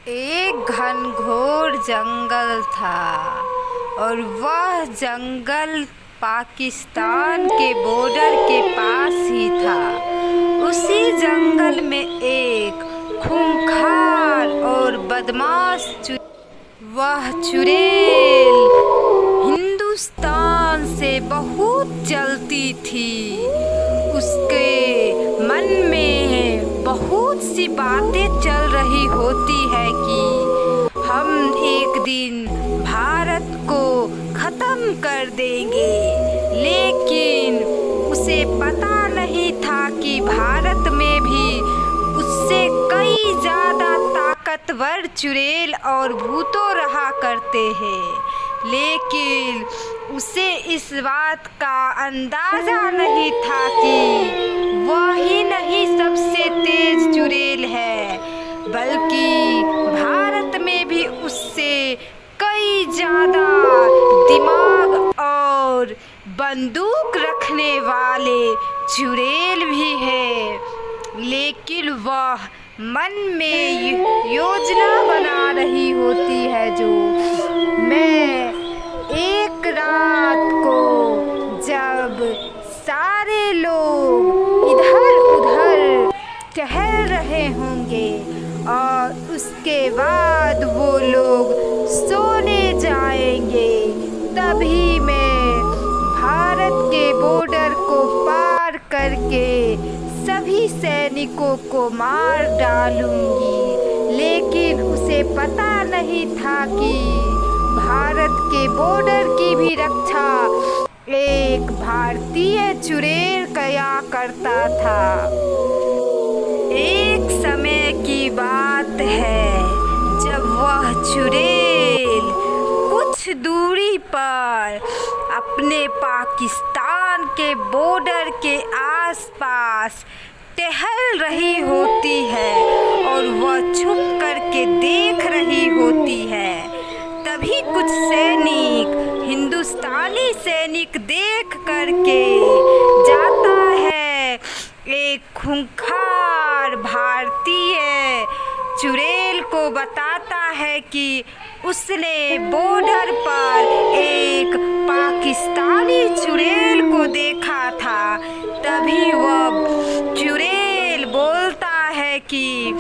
एक घनघोर जंगल था और वह जंगल पाकिस्तान के बॉर्डर के पास ही था। उसी जंगल में एक खूंखार और बदमाश वह चुड़ैल हिंदुस्तान से बहुत जलती थी। उसके मन में बहुत सी बातें चल रही होती है कि हम एक दिन भारत को ख़त्म कर देंगे, लेकिन उसे पता नहीं था कि भारत में भी उससे कई ज़्यादा ताकतवर चुड़ैल और भूतों रहा करते हैं। लेकिन उसे इस बात का अंदाज़ा नहीं था कि वह ही नहीं सबसे तेज चुड़ैल है, बल्कि भारत में भी उससे कई ज़्यादा दिमाग और बंदूक रखने वाले चुड़ैल भी है। लेकिन वह मन में योजना बना रही होती है जो मैं एक रात को जब सारे लोग इधर उधर टहल रहे होंगे और उसके बाद वो लोग सोने जाएंगे, तभी मैं भारत के बॉर्डर को पार करके सभी सैनिकों को मार डालूंगी। लेकिन उसे पता नहीं था कि भारत के बॉर्डर की भी रक्षा एक भारतीय चुड़ैल किया करता था। एक समय की बात है जब वह चुड़ैल कुछ दूरी पर अपने पाकिस्तान के बॉर्डर के आसपास टहल रही होती है और वह छुप करके देख रही होती है। तभी कुछ सैनिक, हिंदुस्तानी सैनिक देख करके जाता है एक खूंखार भारतीय चुड़ैल को बताता है कि उसने बॉर्डर पर एक पाकिस्तानी चुड़ैल को देखा था। तभी वह चुड़ैल बोलता है कि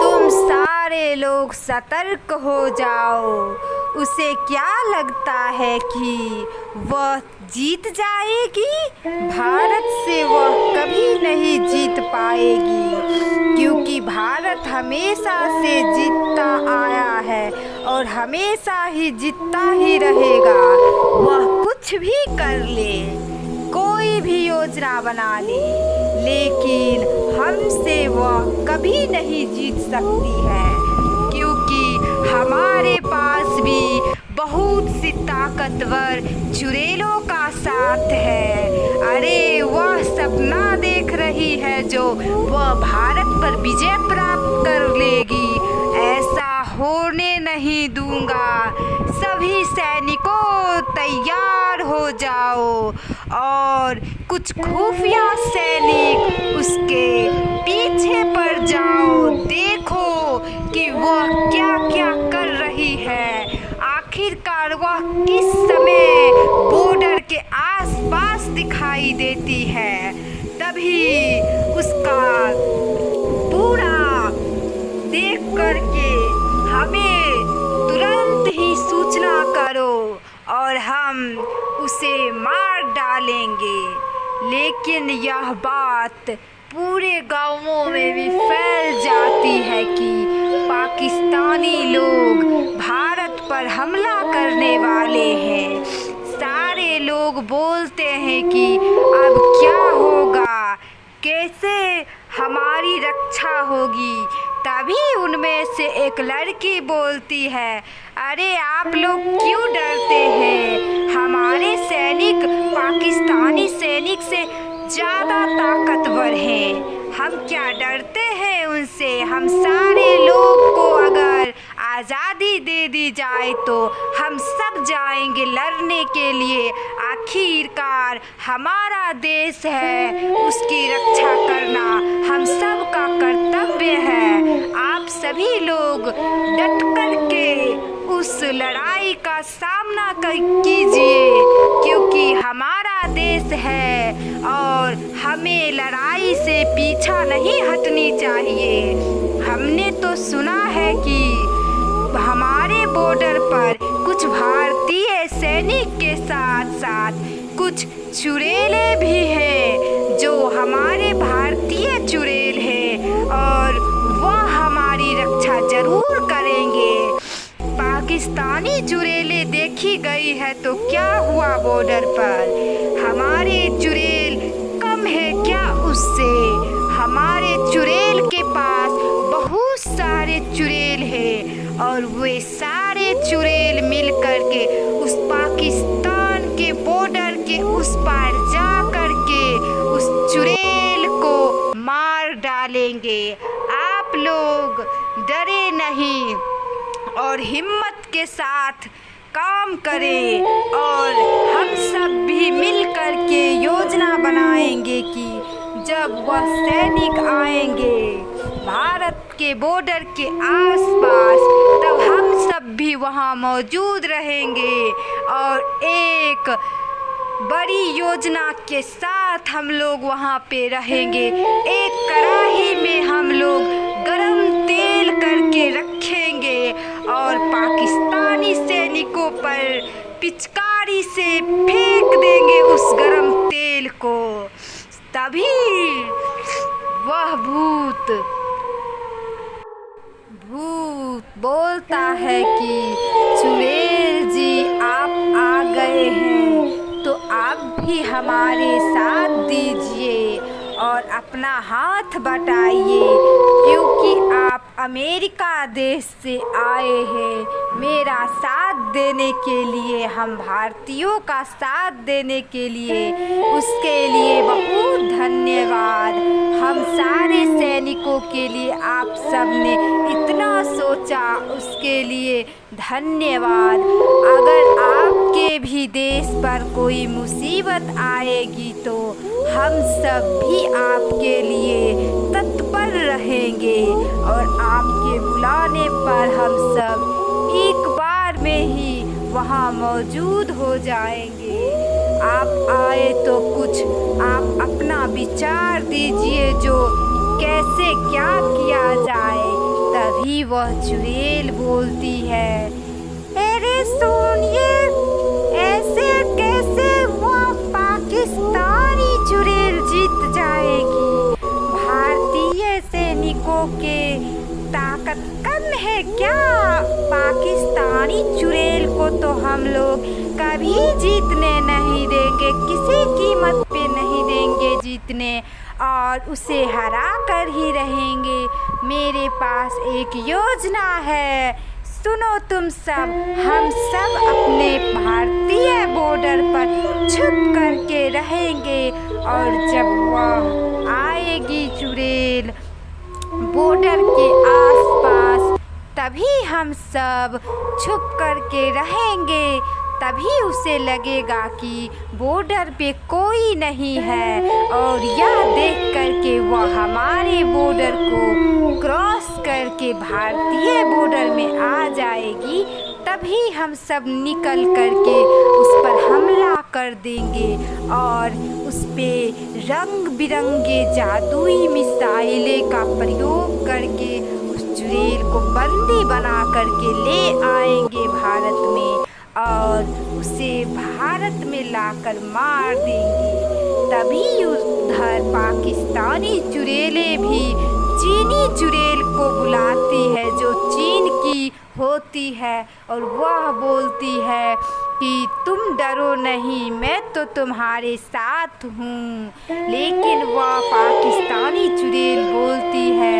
तुम सारे लोग सतर्क हो जाओ। उसे क्या लगता है कि वह जीत जाएगी? भारत से वह कभी नहीं जीत पाएगी, क्योंकि भारत हमेशा से जीतता आया है और हमेशा ही जीतता ही रहेगा। वह कुछ भी कर ले, कोई भी योजना बना ले, लेकिन हमसे वह कभी नहीं जीत सकती है, क्योंकि हमारे पास भी बहुत सी ताकतवर चुड़ैलों का साथ है। अरे वह सपना देख रही है जो वह भारत पर विजय प्राप्त कर लेगी। ऐसा होने नहीं दूंगा। सभी सैनिकों तैयार हो जाओ और कुछ खुफिया सैनिक उसके पीछे पड़ जाओ। देखो कि वह क्या क्या कर रही है। आखिरकार वह किस समय बॉर्डर के आसपास दिखाई देती है। तभी उसका पूरा देख करके हमें तुरंत ही सूचना करो और हम उसे मार डालेंगे। लेकिन यह बात पूरे गांवों में भी फैल जाती है कि पाकिस्तानी लोग भारत पर हमला करने वाले हैं। सारे लोग बोलते हैं कि अब क्या होगा, कैसे हमारी रक्षा होगी। तभी उनमें से एक लड़की बोलती है, अरे आप लोग क्यों डरते हैं? हमारे सैनिक पाकिस्तानी सैनिक से ज़्यादा ताकतवर हैं। हम क्या डरते हैं उनसे? हम सारे लोग को अगर आज़ादी दे दी जाए तो हम सब जाएंगे लड़ने के लिए। आखिरकार हमारा देश है, उसकी रक्षा करना हम सब का कर्तव्य है। आप सभी लोग डट कर के उस लड़ाई का सामना कीजिए, क्योंकि हमारा देश है और हमें लड़ाई से पीछा नहीं हटनी चाहिए। हमने तो सुना है कि हमारे बॉर्डर पर कुछ भारतीय सैनिक के साथ साथ कुछ चुड़ैलें भी हैं जो हमारे भारतीय चुड़ैल हैं और वह हमारी रक्षा जरूर करेंगे। पाकिस्तानी चुड़ैलें देखी गई है तो क्या हुआ बॉर्डर पर? हमारे चुड़ैल कम है क्या उससे? हमारे चुड़ैल के पास बहुत सारे चुड़ैल हैं और वे सारे चुड़ैल मिल कर के उस पाकिस्तान के बॉर्डर के उस पार जा कर के उस चुड़ैल को मार डालेंगे। आप लोग डरे नहीं और हिम्मत के साथ काम करें और हम सब भी मिल कर के योजना बनाएंगे कि जब वह सैनिक आएंगे भारत के बॉर्डर के आसपास तब हम सब भी वहाँ मौजूद रहेंगे और एक बड़ी योजना के साथ हम लोग वहाँ पे रहेंगे। एक कढ़ाई में हम लोग गरम तेल करके रखेंगे और पाकिस्तानी सैनिकों पर पिचकारी से फेंक देंगे उस गरम तेल को। तभी वह भूत बोलता है कि चुड़ैल जी आप आ गए हैं तो आप भी हमारे साथ दीजिए और अपना हाथ बटाइए, क्योंकि आप अमेरिका देश से आए हैं मेरा साथ देने के लिए, हम भारतीयों का साथ देने के लिए। उसके लिए बहुत धन्यवाद। हम सारे सैनिकों के लिए आप सबने इतना सोचा, उसके लिए धन्यवाद। अगर आपके भी देश पर कोई मुसीबत आएगी तो हम सब भी आपके लिए तत्पर रहेंगे और आपके बुलाने पर हम सब एक बार में ही वहाँ मौजूद हो जाएंगे। आप आए तो कुछ आप अपना विचार दीजिए जो कैसे क्या किया जाए। तभी वह चुड़ैल बोलती है, अरे सुनिए, ऐसे कैसे वह पाकिस्तानी चुड़ैल जीत जाएगी? भारतीय सैनिकों के ताकत कम है क्या? पाकिस्तानी चुड़ैल को तो हम लोग कभी जीतने नहीं देंगे, किसी कीमत पे नहीं देंगे जीतने और उसे हरा कर ही रहेंगे। मेरे पास एक योजना है, सुनो तुम सब। हम सब अपने भारतीय बॉर्डर पर छुप करके रहेंगे और जब वह आएगी चुड़ैल बॉर्डर के आसपास तभी हम सब छुप करके रहेंगे। तभी उसे लगेगा कि बॉर्डर पे कोई नहीं है और यह देख करके वह हमारे बॉर्डर को क्रॉस करके भारतीय बॉर्डर में आ जाएगी। तभी हम सब निकल करके उस पर हमला कर देंगे और उस पे रंग बिरंगे जादुई मिसाइलें का प्रयोग करके उस चुड़ैल को बंदी बना करके ले आएंगे भारत में और उसे भारत में लाकर मार देंगे। तभी उधर पाकिस्तानी चुड़ैलें भी चीनी चुड़ैल को बुलाती है जो चीन की होती है और वह बोलती है कि तुम डरो नहीं, मैं तो तुम्हारे साथ हूँ। लेकिन वह पाकिस्तानी चुड़ैल बोलती है,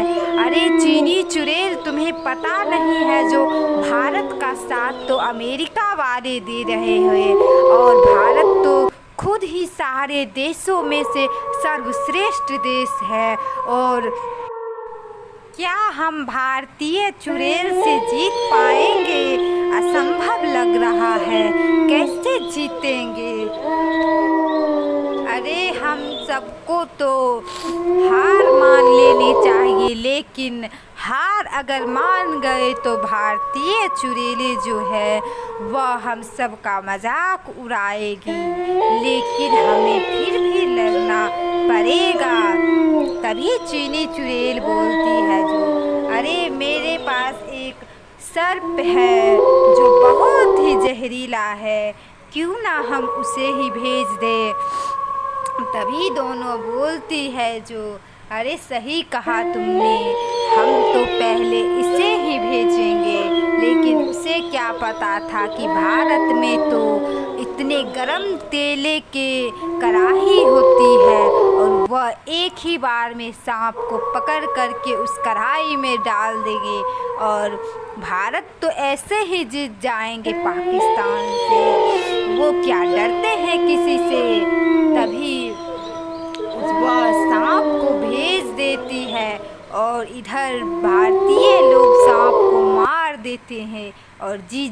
अरे चीनी चुड़ैल, तुम्हें पता नहीं है जो भारत का साथ तो अमेरिका वाले दे रहे हैं और भारत तो खुद ही सारे देशों में से सर्वश्रेष्ठ देश है और क्या हम भारतीय चुड़ैल से जीत पाएंगे? असंभव लग रहा है, कैसे जीतेंगे? अरे हम सबको तो हार मान लेनी चाहिए, लेकिन हार अगर मान गए तो भारतीय चुड़ैलें जो है वह हम सब का मजाक उड़ाएगी, लेकिन हमें फिर भी लड़ना पड़ेगा। तभी चीनी चुड़ैल बोलती है जो, अरे मेरे पास एक सर्प है जो बहुत ही जहरीला है, क्यों ना हम उसे ही भेज दें। तभी दोनों बोलती है जो, अरे सही कहा तुमने, हम तो पहले इसे ही भेजेंगे, लेकिन उसे क्या पता था कि भारत में तो इतने गरम तेले के कढ़ाई होती है और वह एक ही बार में सांप को पकड़ करके उस कढ़ाई में डाल देंगे और भारत तो ऐसे ही जीत जाएंगे पाकिस्तान से, वो क्या डरते हैं किसी से। तभी वह सांप को भेज देती है और इधर भारतीय लोग सांप को मार देते हैं और जीत